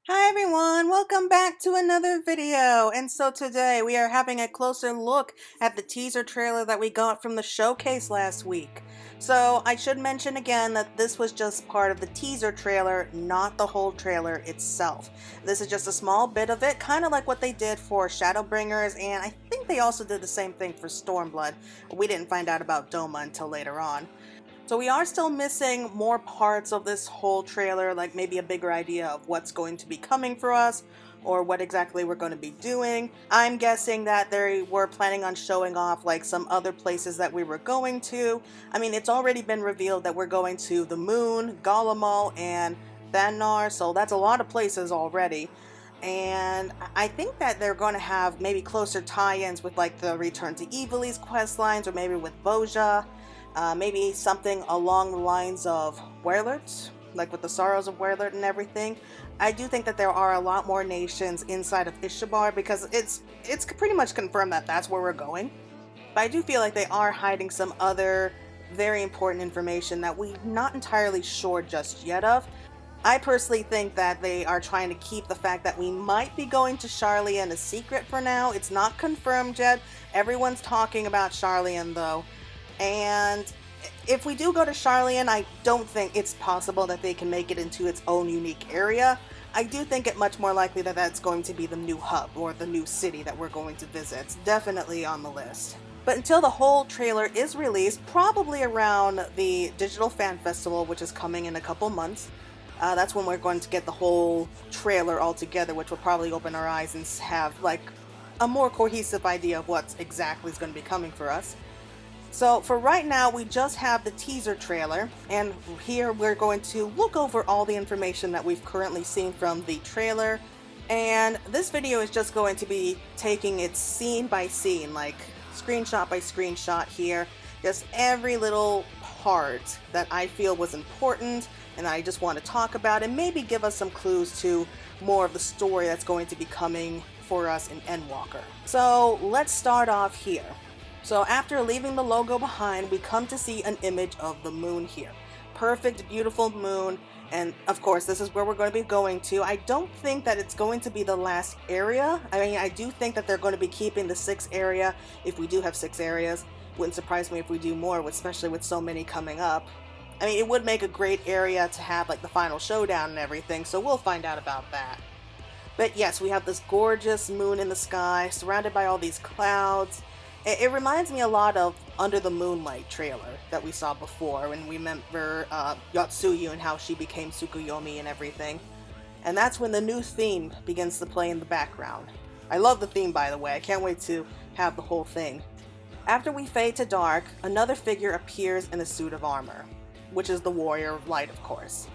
Hi everyone, welcome back to another video. And so today we are having a closer look at the teaser trailer that we got from the showcase last week. So I should mention again that this was just part of the teaser trailer, not the whole trailer itself. This is just a small bit of it, kind of like what they did for Shadowbringers, and I think they also did the same thing for Stormblood. We didn't find out about Doma until later on. So we are still missing more parts of this whole trailer, like maybe a bigger idea of what's going to be coming for us or what exactly we're going to be doing. I'm guessing that they were planning on showing off like some other places that we were going to. I mean, it's already been revealed that we're going to the moon, Galamal, and Thanar, so that's a lot of places already. And I think that they're going to have maybe closer tie-ins with like the Return to Evil's quest lines, or maybe with Boja. Maybe something along the lines of Werlert, like with the Sorrows of Werlert and everything. I do think that there are a lot more nations inside of Ishibar because it's pretty much confirmed that that's where we're going. But I do feel like they are hiding some other very important information that we're not entirely sure just yet of. I personally think that they are trying to keep the fact that we might be going to Sharlayan a secret for now. It's not confirmed yet. Everyone's talking about Sharlayan though. And if we do go to Sharlayan, I don't think it's possible that they can make it into its own unique area. I do think it much more likely that that's going to be the new hub or the new city that we're going to visit. It's definitely on the list. But until the whole trailer is released, probably around the Digital Fan Festival, which is coming in a couple months, that's when we're going to get the whole trailer all together, which will probably open our eyes and have like a more cohesive idea of what exactly is going to be coming for us. So for right now, we just have the teaser trailer, and here we're going to look over all the information that we've currently seen from the trailer. And this video is just going to be taking it scene by scene, like screenshot by screenshot here. Just every little part that I feel was important and I just want to talk about, and maybe give us some clues to more of the story that's going to be coming for us in Endwalker. So let's start off here. So after leaving the logo behind, we come to see an image of the moon here. Perfect, beautiful moon, and of course this is where we're going to be going to. I don't think that it's going to be the last area. I mean, I do think that they're going to be keeping the 6th area, if we do have 6 areas. Wouldn't surprise me if we do more, especially with so many coming up. I mean, it would make a great area to have like the final showdown and everything, so we'll find out about that. But yes, we have this gorgeous moon in the sky, surrounded by all these clouds. It reminds me a lot of Under the Moonlight trailer that we saw before, when we remember Yotsuyu and how she became Tsukuyomi and everything. And that's when the new theme begins to play in the background. I love the theme, by the way. I can't wait to have the whole thing. After we fade to dark, another figure appears in a suit of armor, which is the Warrior of Light, of course.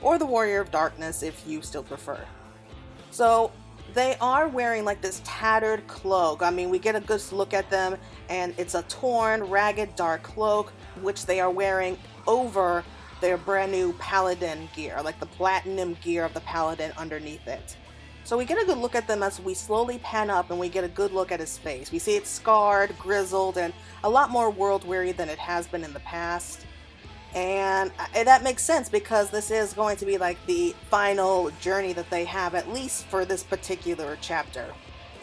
Or the Warrior of Darkness, if you still prefer. So they are wearing like this tattered cloak. I mean, we get a good look at them, and it's a torn, ragged, dark cloak, which they are wearing over their brand new paladin gear, like the platinum gear of the paladin underneath it. So we get a good look at them as we slowly pan up, and we get a good look at his face. We see it's scarred, grizzled, and a lot more world-weary than it has been in the past. And that makes sense because this is going to be like the final journey that they have, at least for this particular chapter.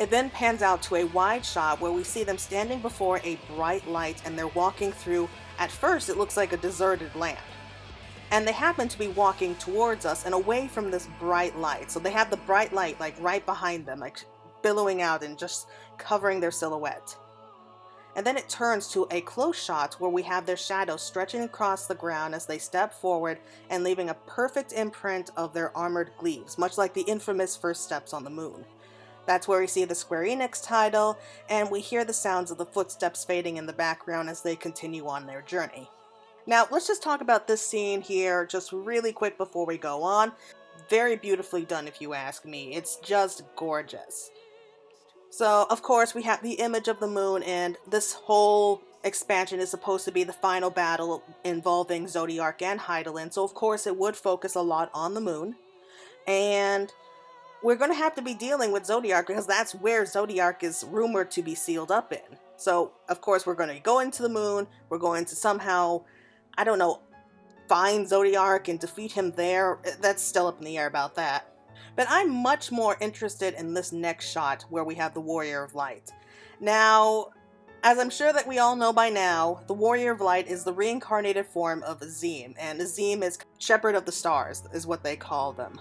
It then pans out to a wide shot where we see them standing before a bright light, and they're walking through, at first it looks like a deserted land. And they happen to be walking towards us and away from this bright light. So they have the bright light like right behind them, like billowing out and just covering their silhouette. And then it turns to a close shot where we have their shadows stretching across the ground as they step forward and leaving a perfect imprint of their armored glaives, much like the infamous first steps on the moon. That's where we see the Square Enix title, and we hear the sounds of the footsteps fading in the background as they continue on their journey. Now, let's just talk about this scene here just really quick before we go on. Very beautifully done, if you ask me. It's just gorgeous. So, of course, we have the image of the moon, and this whole expansion is supposed to be the final battle involving Zodiark and Hydaelyn, so of course it would focus a lot on the moon. And we're going to have to be dealing with Zodiark because that's where Zodiark is rumored to be sealed up in. So, of course, we're going to go into the moon, we're going to somehow, find Zodiark and defeat him there. That's still up in the air about that. But I'm much more interested in this next shot where we have the Warrior of Light. Now, as I'm sure that we all know by now, the Warrior of Light is the reincarnated form of Azim, and Azim is Shepherd of the Stars, is what they call them.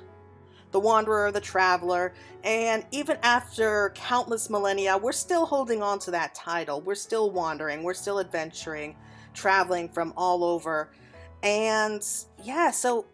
The Wanderer, the Traveler, and even after countless millennia, we're still holding on to that title. We're still wandering, we're still adventuring, traveling from all over. And yeah, so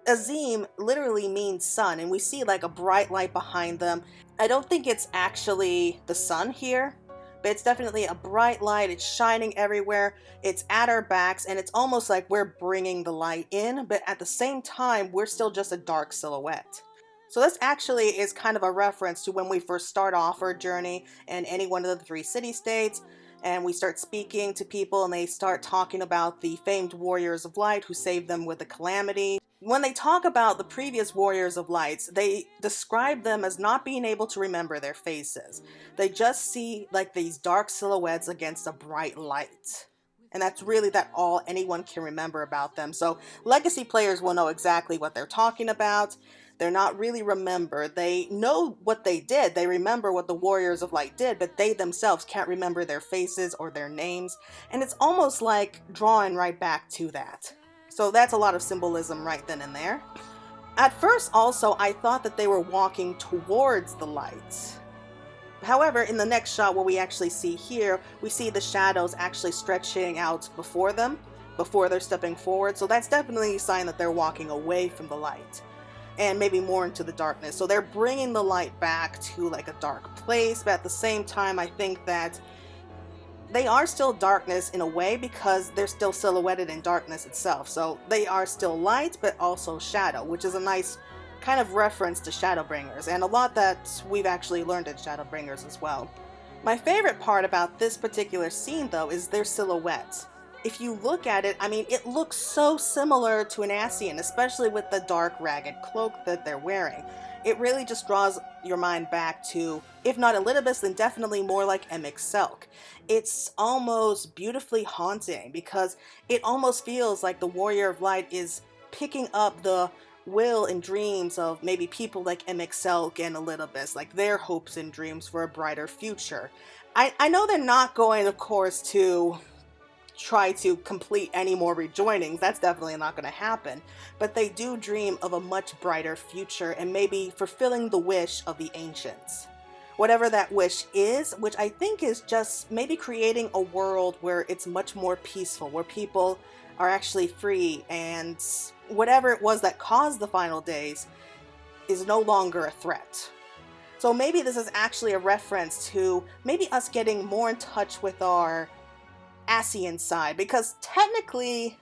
Azim literally means sun, and we see like a bright light behind them. I don't think it's actually the sun here, but it's definitely a bright light. It's shining everywhere. It's at our backs, and it's almost like we're bringing the light in, but at the same time, we're still just a dark silhouette. So this actually is kind of a reference to when we first start off our journey in any one of the 3 city-states, and we start speaking to people and they start talking about the famed Warriors of Light who saved them with a calamity. When they talk about the previous Warriors of Lights, they describe them as not being able to remember their faces. They just see like these dark silhouettes against a bright light. And that's really all anyone can remember about them. So legacy players will know exactly what they're talking about. They're not really remembered. They know what they did. They remember what the Warriors of Light did, but they themselves can't remember their faces or their names. And it's almost like drawing right back to that. So that's a lot of symbolism right then and there. At first also, I thought that they were walking towards the light. However, in the next shot, what we actually see here, we see the shadows actually stretching out before them, before they're stepping forward. So that's definitely a sign that they're walking away from the light and maybe more into the darkness. So they're bringing the light back to like a dark place, but at the same time, I think that they are still darkness in a way because they're still silhouetted in darkness itself. So they are still light, but also shadow, which is a nice kind of reference to Shadowbringers, and a lot that we've actually learned in Shadowbringers as well. My favorite part about this particular scene, though, is their silhouette. If you look at it, I mean, it looks so similar to an Ascian, especially with the dark, ragged cloak that they're wearing. It really just draws your mind back to, if not Elidibus, then definitely more like Emix-Selk. It's almost beautifully haunting because it almost feels like the Warrior of Light is picking up the will and dreams of maybe people like Emix-Selk and Elidibus, like their hopes and dreams for a brighter future. I know they're not going, of course, to try to complete any more rejoinings. That's definitely not going to happen. But they do dream of a much brighter future and maybe fulfilling the wish of the ancients. Whatever that wish is, which I think is just maybe creating a world where it's much more peaceful, where people are actually free, and whatever it was that caused the final days is no longer a threat. So maybe this is actually a reference to maybe us getting more in touch with our Ascian side, because technically,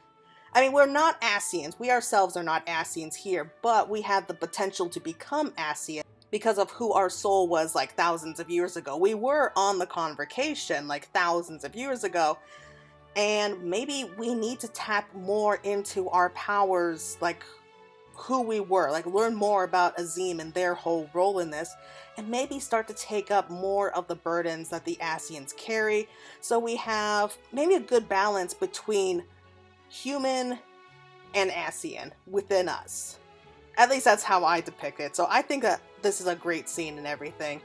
I mean, we're not Ascians. We ourselves are not Ascians here, but we have the potential to become Ascian because of who our soul was like thousands of years ago. We were on the Convocation like thousands of years ago, and maybe we need to tap more into our powers, like who we were, like learn more about Azim and their whole role in this, and maybe start to take up more of the burdens that the Ascians carry, so we have maybe a good balance between human and Ascian within us. At least that's how I depict it, so I think that this is a great scene and everything.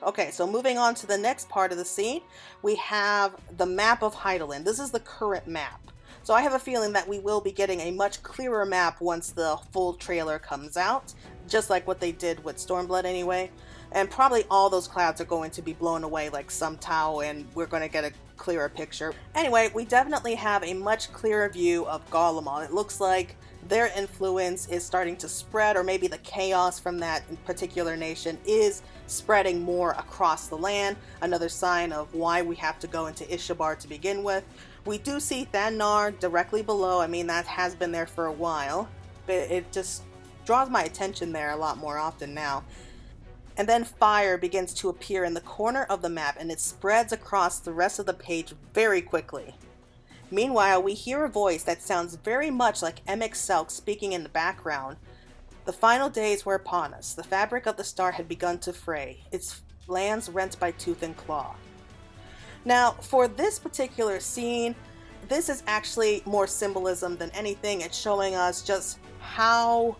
Okay, so moving on to the next part of the scene, we have the map of Hydaelyn. This is the current map. So I have a feeling that we will be getting a much clearer map once the full trailer comes out, just like what they did with Stormblood anyway. And probably all those clouds are going to be blown away like Sumtau, and we're going to get a clearer picture. Anyway, we definitely have a much clearer view of Garlemald. It looks like their influence is starting to spread, or maybe the chaos from that particular nation is spreading more across the land. Another sign of why we have to go into Ishabar to begin with. We do see Thannar directly below. I mean, that has been there for a while, but it just draws my attention there a lot more often now. And then fire begins to appear in the corner of the map, and it spreads across the rest of the page very quickly. Meanwhile, we hear a voice that sounds very much like Emix-Selk speaking in the background. The final days were upon us. The fabric of the star had begun to fray, its lands rent by tooth and claw. Now, for this particular scene, this is actually more symbolism than anything. It's showing us just how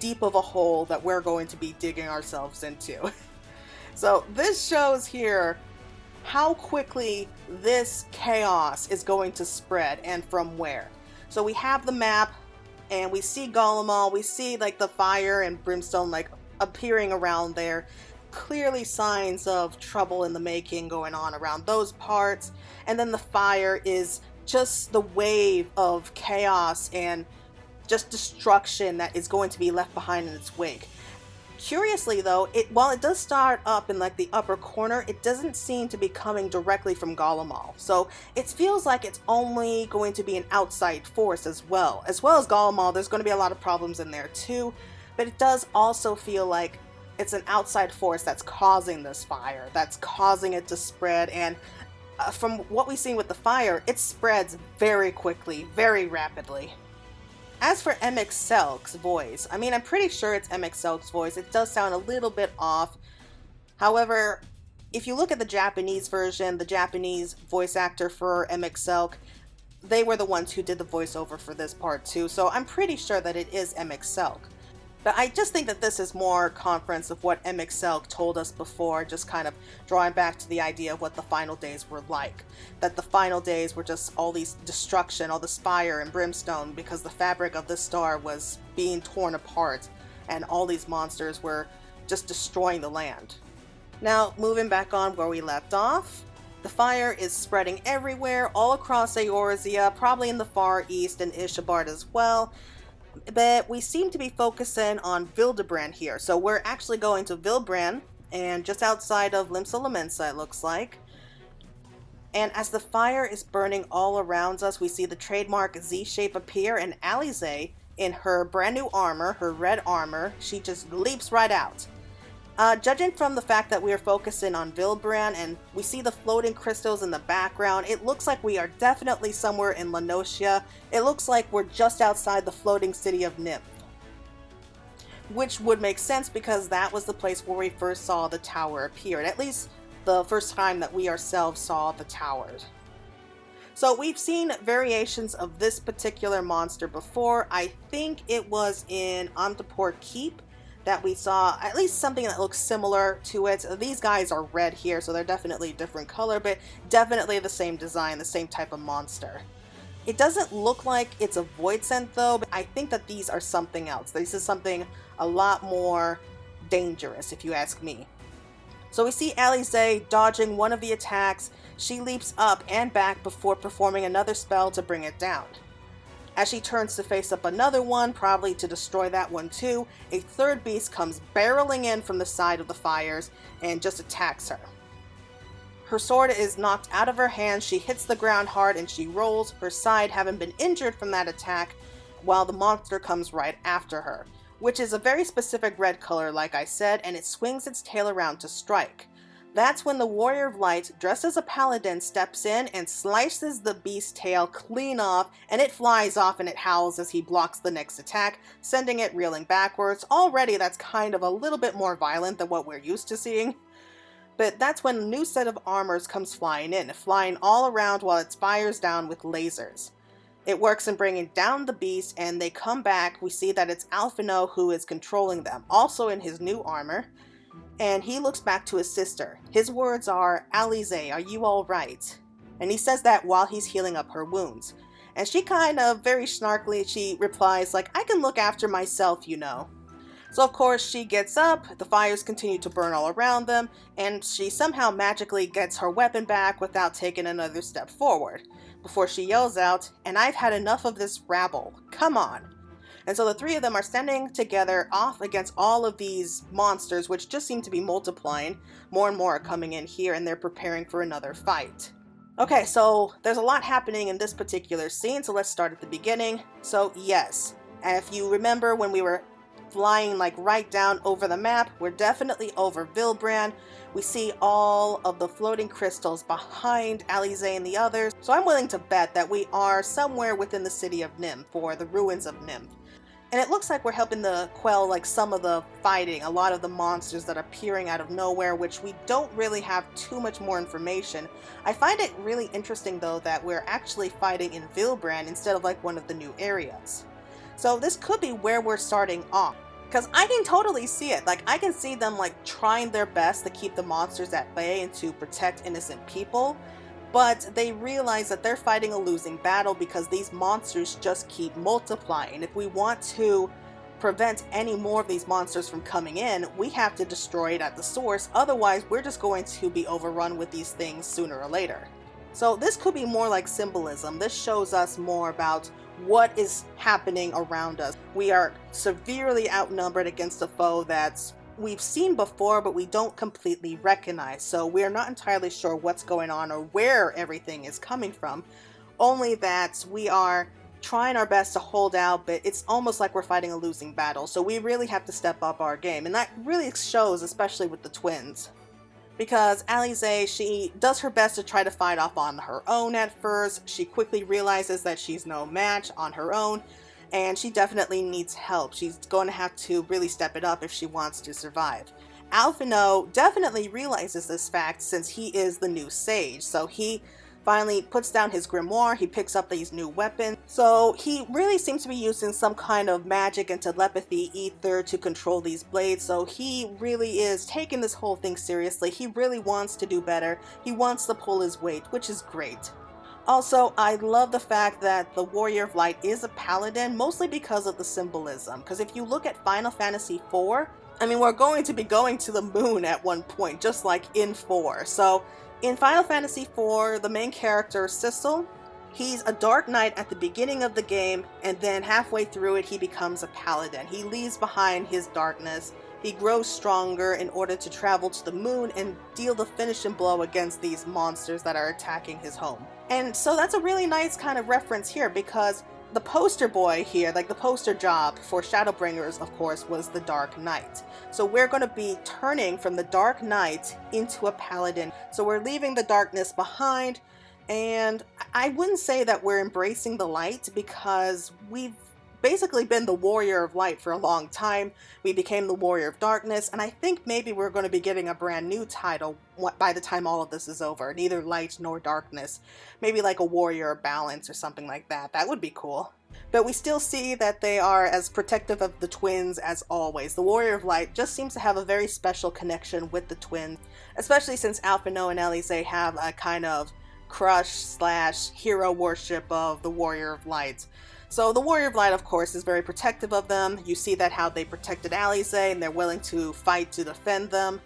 deep of a hole that we're going to be digging ourselves into. So this shows here how quickly this chaos is going to spread and from where. So we have the map and we see Golem, we see like the fire and brimstone like appearing around there. Clearly signs of trouble in the making going on around those parts. And then the fire is just the wave of chaos and just destruction that is going to be left behind in its wake. Curiously though, while it does start up in like the upper corner, it doesn't seem to be coming directly from Golem. So it feels like it's only going to be an outside force as well. As Golem, there's going to be a lot of problems in there too, but it does also feel like it's an outside force that's causing this fire, that's causing it to spread. And from what we've seen with the fire, it spreads very quickly, very rapidly. As for FFXIV's voice, I mean, I'm pretty sure it's FFXIV's voice. It does sound a little bit off. However, if you look at the Japanese version, the Japanese voice actor for FFXIV, they were the ones who did the voiceover for this part too, so I'm pretty sure that it is FFXIV. But I just think that this is more conference of what FFXIV told us before, just kind of drawing back to the idea of what the final days were like. That the final days were just all these destruction, all this fire and brimstone, because the fabric of the star was being torn apart, and all these monsters were just destroying the land. Now, moving back on where we left off, the fire is spreading everywhere, all across Eorzea, probably in the Far East and Ishbard as well. But we seem to be focusing on Vildebrand here. So we're actually going to Vildebrand, and just outside of Limsa Lominsa it looks like. And as the fire is burning all around us, we see the trademark Z-shape appear, and Alisaie, in her brand new armor, her red armor, she just leaps right out. Judging from the fact that we are focusing on Vildebrand and we see the floating crystals in the background, it looks like we are definitely somewhere in La Noscea. It looks like we're just outside the floating city of Nymph. Which would make sense because that was the place where we first saw the tower appear, at least the first time that we ourselves saw the towers. So we've seen variations of this particular monster before. I think it was in Antapor Keep that we saw at least something that looks similar to it. These guys are red here, so they're definitely a different color, but definitely the same design, the same type of monster. It doesn't look like it's a Voidsent though, but I think that these are something else. This is something a lot more dangerous, if you ask me. So we see Alisaie dodging one of the attacks. She leaps up and back before performing another spell to bring it down. As she turns to face up another one, probably to destroy that one too, a third beast comes barreling in from the side of the fires and just attacks her. Her sword is knocked out of her hand, she hits the ground hard and she rolls, her side having been injured from that attack, while the monster comes right after her, which is a very specific red color like I said, and it swings its tail around to strike. That's when the Warrior of Light, dressed as a paladin, steps in and slices the beast's tail clean off, and it flies off and it howls as he blocks the next attack, sending it reeling backwards. Already that's kind of a little bit more violent than what we're used to seeing. But that's when a new set of armors comes flying in, flying all around while it fires down with lasers. It works in bringing down the beast, and they come back. We see that it's Alphino who is controlling them, also in his new armor. And he looks back to his sister. His words are, "Alisaie, are you all right?" And he says that while he's healing up her wounds. And she kind of, very snarkily, she replies like, "I can look after myself, you know." So of course she gets up, the fires continue to burn all around them, and she somehow magically gets her weapon back without taking another step forward. Before she yells out, "And I've had enough of this rabble, come on." And so the three of them are standing together off against all of these monsters, which just seem to be multiplying. More and more are coming in here, and they're preparing for another fight. Okay, so there's a lot happening in this particular scene, so let's start at the beginning. So yes, and if you remember when we were flying like right down over the map, we're definitely over Vildebrand. We see all of the floating crystals behind Alisaie and the others, so I'm willing to bet that we are somewhere within the city of Nymph, or the ruins of Nymph. And it looks like we're helping to quell like some of the fighting, a lot of the monsters that are appearing out of nowhere, which we don't really have too much more information. I find it really interesting though that we're actually fighting in Vildebrand instead of like one of the new areas. So this could be where we're starting off, Because I can totally see it. Like, I can see them, like, trying their best to keep the monsters at bay and to protect innocent people. But they realize that they're fighting a losing battle because these monsters just keep multiplying. If we want to prevent any more of these monsters from coming in, we have to destroy it at the source. Otherwise, we're just going to be overrun with these things sooner or later. So this could be more like symbolism. This shows us more about what is happening around us. We are severely outnumbered against a foe that we've seen before, but we don't completely recognize. So we're not entirely sure what's going on or where everything is coming from. Only that we are trying our best to hold out, but it's almost like we're fighting a losing battle. So we really have to step up our game. And that really shows, especially with the twins. Because Alize, she does her best to try to fight off on her own at first. She quickly realizes that she's no match on her own, and she definitely needs help. She's going to have to really step it up if she wants to survive. Alphinaud definitely realizes this fact since he is the new sage, so he finally puts down his grimoire, he picks up these new weapons. So he really seems to be using some kind of magic and telepathy ether to control these blades. So he really is taking this whole thing seriously. He really wants to do better. He wants to pull his weight, which is great. Also, I love the fact that the Warrior of Light is a paladin, mostly because of the symbolism. Because if you look at Final Fantasy IV, I mean, we're going to be going to the moon at one point, just like in 4. So in Final Fantasy IV, the main character, Sissel, he's a Dark Knight at the beginning of the game, and then halfway through it, he becomes a paladin. He leaves behind his darkness. He grows stronger in order to travel to the moon and deal the finishing blow against these monsters that are attacking his home. And so that's a really nice kind of reference here, because the poster boy here, like the poster job for Shadowbringers, of course, was the Dark Knight. So we're going to be turning from the Dark Knight into a paladin. So we're leaving the darkness behind, and I wouldn't say that we're embracing the light, because we've basically been the Warrior of Light for a long time. We became the Warrior of Darkness, and I think maybe we're going to be getting a brand new title by the time all of this is over. Neither light nor darkness. Maybe like a Warrior of Balance or something like that. That would be cool. But we still see that they are as protective of the twins as always. The Warrior of Light just seems to have a very special connection with the twins, especially since Alphinaud and Alize have a kind of crush/hero worship of the Warrior of Light. So the Warrior of Light, of course, is very protective of them. You see that how they protected Alize, and they're willing to fight to defend them.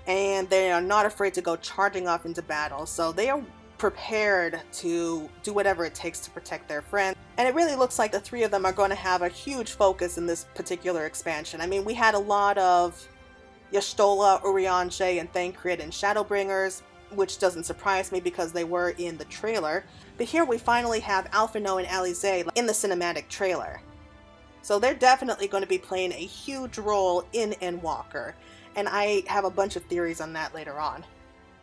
And they are not afraid to go charging off into battle. So they are prepared to do whatever it takes to protect their friends. And it really looks like the three of them are going to have a huge focus in this particular expansion. I mean, we had a lot of Y'shtola, Urianger, and Thancred in Shadowbringers, which doesn't surprise me because they were in the trailer. But here we finally have Alphinaud and Alize in the cinematic trailer. So they're definitely going to be playing a huge role in Endwalker. And I have a bunch of theories on that later on.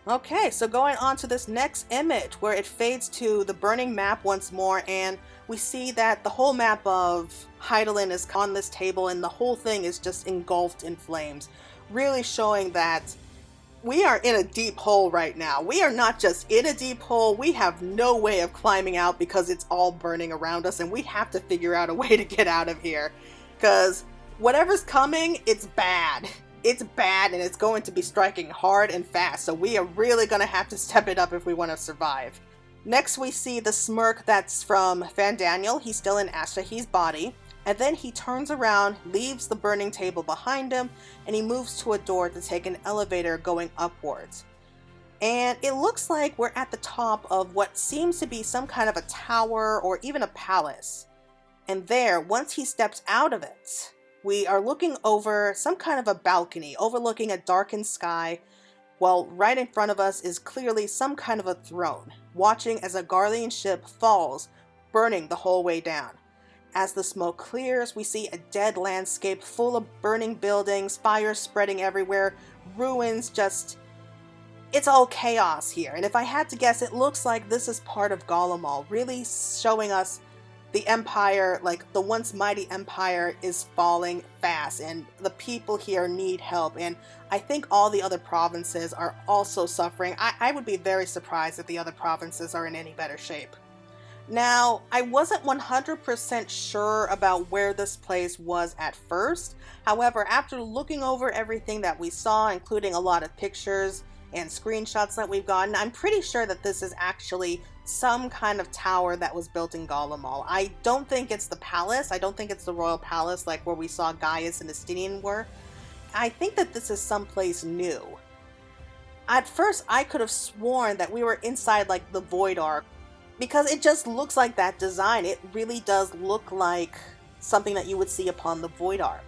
Okay, so going on to this next image where it fades to the burning map once more, and we see that the whole map of Hydaelyn is on this table and the whole thing is just engulfed in flames. Really showing that we are in a deep hole right now. We are not just in a deep hole, we have no way of climbing out because it's all burning around us, and we have to figure out a way to get out of here. Because whatever's coming, it's bad. It's bad, and it's going to be striking hard and fast, so we are really going to have to step it up if we want to survive. Next we see the smirk that's from Fandaniel. He's still in Ashahi's body. And then he turns around, leaves the burning table behind him, and he moves to a door to take an elevator going upwards. And it looks like we're at the top of what seems to be some kind of a tower or even a palace. And there, once he steps out of it, we are looking over some kind of a balcony overlooking a darkened sky. Well, right in front of us is clearly some kind of a throne, watching as a guardian ship falls, burning the whole way down. As the smoke clears, we see a dead landscape full of burning buildings, fire spreading everywhere, ruins, just... it's all chaos here. And if I had to guess, it looks like this is part of Garlemald, really showing us the empire, like the once mighty empire, is falling fast, and the people here need help. And I think all the other provinces are also suffering. I would be very surprised if the other provinces are in any better shape. Now, I wasn't 100% sure about where this place was at first. However, after looking over everything that we saw, including a lot of pictures and screenshots that we've gotten, I'm pretty sure that this is actually some kind of tower that was built in Garlemald. I don't think it's the palace. I don't think it's the royal palace like where we saw Gaius and Estinian were. I think that this is someplace new. At first, I could have sworn that we were inside like the Void Ark, because it just looks like that design. It really does look like something that you would see upon the Void Ark.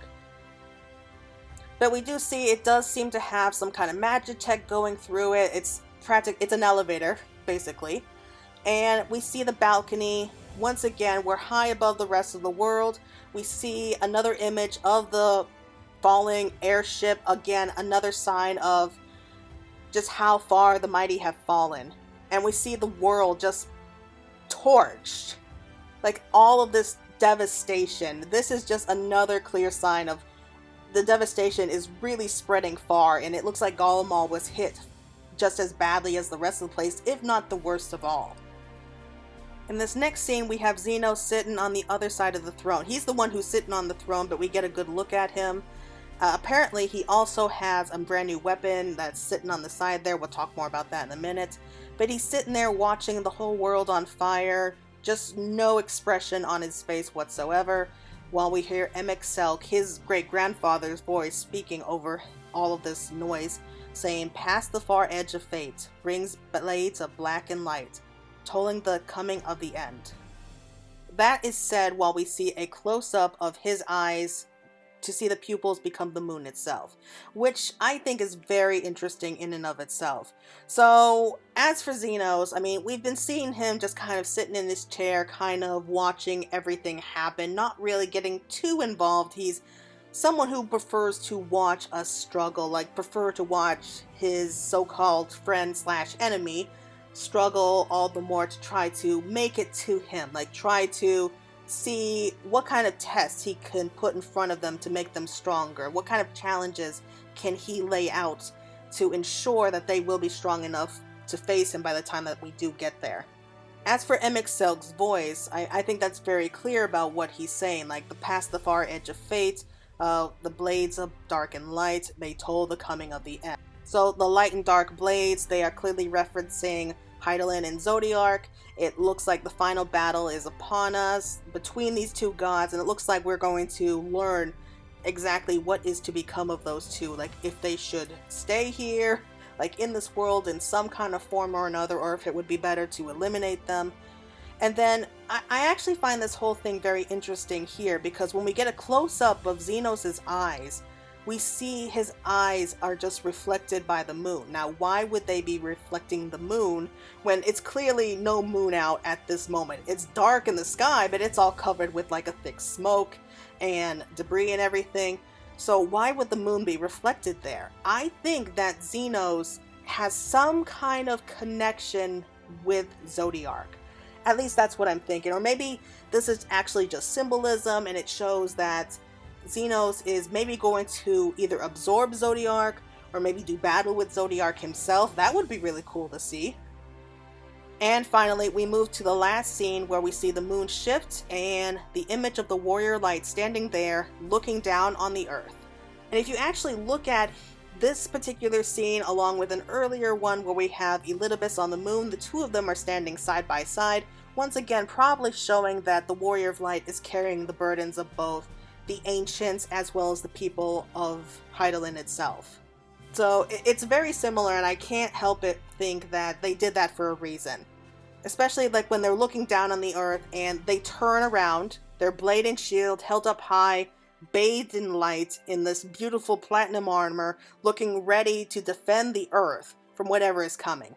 But we do see it does seem to have some kind of magic tech going through it. It's an elevator, basically. And we see the balcony. Once again, we're high above the rest of the world. We see another image of the falling airship. Again, another sign of just how far the mighty have fallen. And we see the world just torched. Like all of this devastation. This is just another clear sign of the devastation is really spreading far, and it looks like Garlemald was hit just as badly as the rest of the place, if not the worst of all. In this next scene, we have Xeno sitting on the other side of the throne. He's the one who's sitting on the throne, but we get a good look at him. Apparently, he also has a brand new weapon that's sitting on the side there. We'll talk more about that in a minute. But he's sitting there watching the whole world on fire. Just no expression on his face whatsoever. While we hear Emexelk, his great-grandfather's voice, speaking over all of this noise, saying, "Past the far edge of fate, brings blades of black and light, tolling the coming of the end." That is said while we see a close-up of his eyes to see the pupils become the moon itself, which I think is very interesting in and of itself. So, as for Xenos, I mean, we've been seeing him just kind of sitting in his chair, kind of watching everything happen, not really getting too involved. He's someone who prefers to watch us struggle, like prefer to watch his so-called friend slash enemy struggle all the more to try to make it to him, like try to see what kind of tests he can put in front of them to make them stronger. What kind of challenges can he lay out to ensure that they will be strong enough to face him by the time that we do get there. As for Emexelk's voice, I think that's very clear about what he's saying, like the past the far edge of fate, the blades of dark and light, they toll the coming of the end. So the light and dark blades, they are clearly referencing Hydaelyn and Zodiark. It looks like the final battle is upon us between these two gods, and it looks like we're going to learn exactly what is to become of those two, like if they should stay here, like in this world in some kind of form or another, or if it would be better to eliminate them. And then I actually find this whole thing very interesting here, because when we get a close-up of Xenos' eyes, we see his eyes are just reflected by the moon. Now, why would they be reflecting the moon when it's clearly no moon out at this moment? It's dark in the sky, but it's all covered with like a thick smoke and debris and everything. So why would the moon be reflected there? I think that Xenos has some kind of connection with Zodiark. At least that's what I'm thinking. Or maybe this is actually just symbolism, and it shows that Xenos is maybe going to either absorb Zodiark or maybe do battle with Zodiark himself. That would be really cool to see. And finally, we move to the last scene where we see the moon shift and the image of the warrior light standing there looking down on the earth. And if you actually look at this particular scene along with an earlier one where we have Elidibus on the moon, the two of them are standing side by side, once again probably showing that the warrior of light is carrying the burdens of both the ancients as well as the people of Hydaelyn itself. So it's very similar, and I can't help but think that they did that for a reason. Especially like when they're looking down on the earth and they turn around, their blade and shield held up high, bathed in light in this beautiful platinum armor, looking ready to defend the earth from whatever is coming.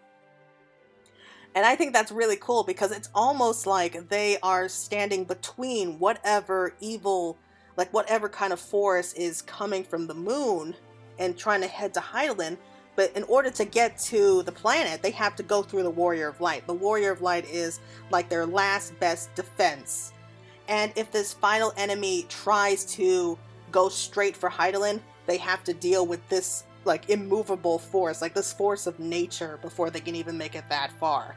And I think that's really cool, because it's almost like they are standing between whatever evil, like whatever kind of force is coming from the moon and trying to head to Hydaelyn. But in order to get to the planet, they have to go through the Warrior of Light. The Warrior of Light is like their last best defense. And if this final enemy tries to go straight for Hydaelyn, they have to deal with this like immovable force, like this force of nature, before they can even make it that far.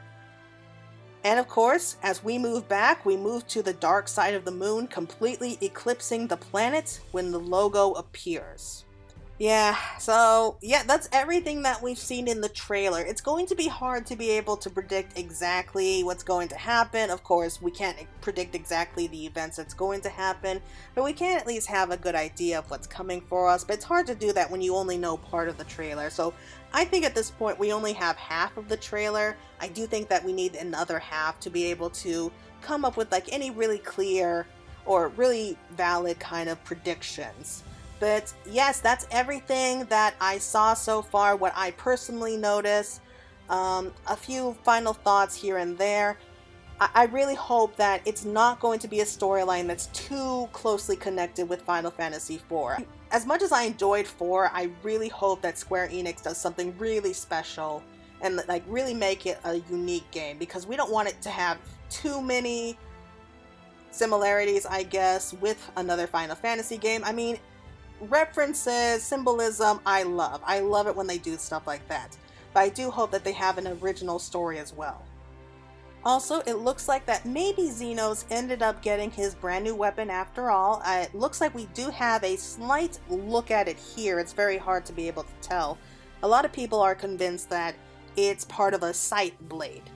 And of course, as we move back, we move to the dark side of the moon, completely eclipsing the planet when the logo appears. Yeah, so yeah, that's everything that we've seen in the trailer. It's going to be hard to be able to predict exactly what's going to happen. Of course, we can't predict exactly the events that's going to happen, but we can at least have a good idea of what's coming for us. But it's hard to do that when you only know part of the trailer. So I think at this point we only have half of the trailer. I do think that we need another half to be able to come up with like any really clear or really valid kind of predictions. But yes, that's everything that I saw so far, what I personally noticed. A few final thoughts here and there. I really hope that it's not going to be a storyline that's too closely connected with Final Fantasy IV. As much as I enjoyed 4, I really hope that Square Enix does something really special and like really make it a unique game, because we don't want it to have too many similarities, I guess, with another Final Fantasy game. I mean, references, symbolism, I love. I love it when they do stuff like that. But I do hope that they have an original story as well. Also, it looks like that maybe Xenos ended up getting his brand new weapon after all. It looks like we do have a slight look at it here. It's very hard to be able to tell. A lot of people are convinced that it's part of a scythe blade.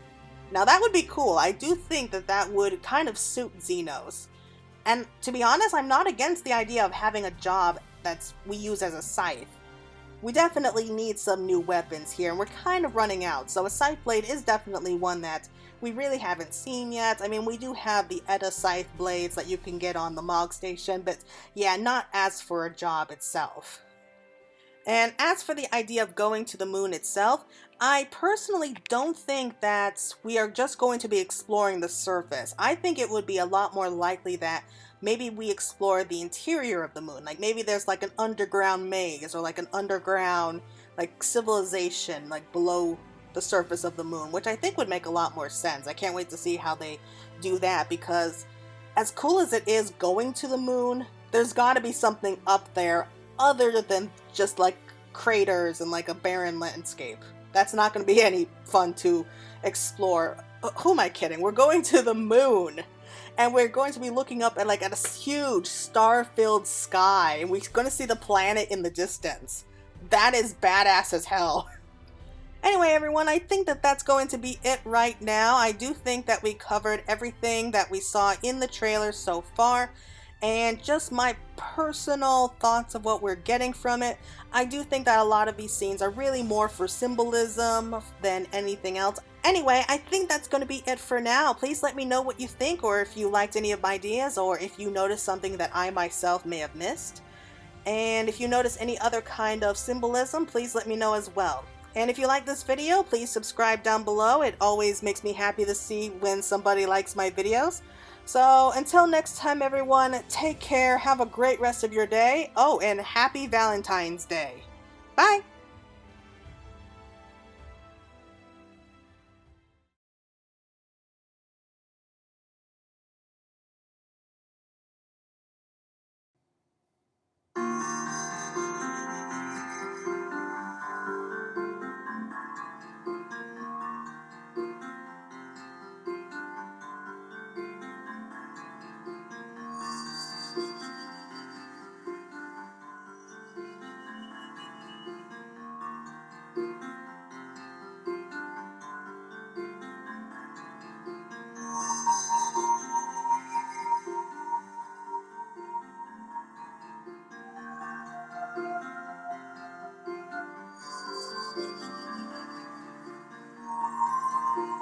Now that would be cool. I do think that that would kind of suit Xenos. And to be honest, I'm not against the idea of having a job we use as a scythe. We definitely need some new weapons here, and we're kind of running out, so a scythe blade is definitely one that we really haven't seen yet. I mean, we do have the Edda scythe blades that you can get on the Mog Station, but yeah, not as for a job itself. And as for the idea of going to the moon itself, I personally don't think that we are just going to be exploring the surface. I think it would be a lot more likely that maybe we explore the interior of the moon. Like maybe there's like an underground maze or like an underground like civilization like below the surface of the moon, which I think would make a lot more sense. I can't wait to see how they do that, because as cool as it is going to the moon, there's got to be something up there other than just like craters and like a barren landscape. That's not going to be any fun to explore. Who am I kidding? We're going to the moon, and we're going to be looking up at a huge star-filled sky, and we're going to see the planet in the distance. That is badass as hell. Anyway, everyone, I think that that's going to be it right now. I do think that we covered everything that we saw in the trailer so far, and just my personal thoughts of what we're getting from it. I do think that a lot of these scenes are really more for symbolism than anything else. Anyway, I think that's going to be it for now. Please let me know what you think, or if you liked any of my ideas, or if you noticed something that I myself may have missed. And if you notice any other kind of symbolism, please let me know as well. And if you like this video, please subscribe down below. It always makes me happy to see when somebody likes my videos. So until next time, everyone, take care, have a great rest of your day. Oh, and happy Valentine's Day. Bye!